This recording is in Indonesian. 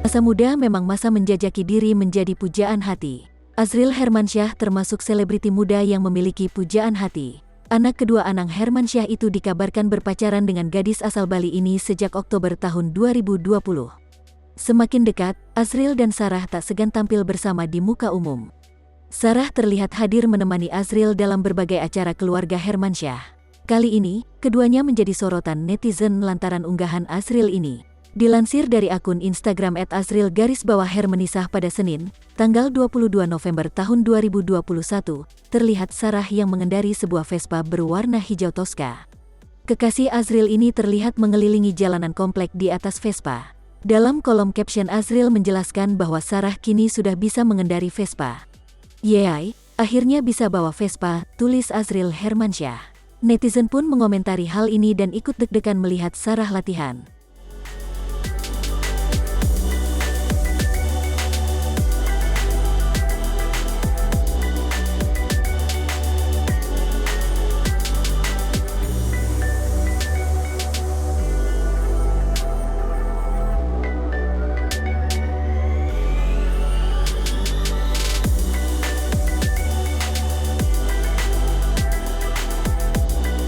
Masa muda memang masa menjajaki diri menjadi pujaan hati. Azril Hermansyah termasuk selebriti muda yang memiliki pujaan hati. Anak kedua Anang Hermansyah itu dikabarkan berpacaran dengan gadis asal Bali ini sejak Oktober tahun 2020. Semakin dekat, Azril dan Sarah tak segan tampil bersama di muka umum. Sarah terlihat hadir menemani Azril dalam berbagai acara keluarga Hermansyah. Kali ini, keduanya menjadi sorotan netizen lantaran unggahan Azril ini. Dilansir dari akun Instagram @azril_hermanisah pada Senin, tanggal 22 November tahun 2021, terlihat Sarah yang mengendari sebuah Vespa berwarna hijau toska. Kekasih Azril ini terlihat mengelilingi jalanan komplek di atas Vespa. Dalam kolom caption Azril menjelaskan bahwa Sarah kini sudah bisa mengendari Vespa. "Yeay, akhirnya bisa bawa Vespa," tulis Azril Hermansyah. Netizen pun mengomentari hal ini dan ikut deg-degan melihat Sarah latihan.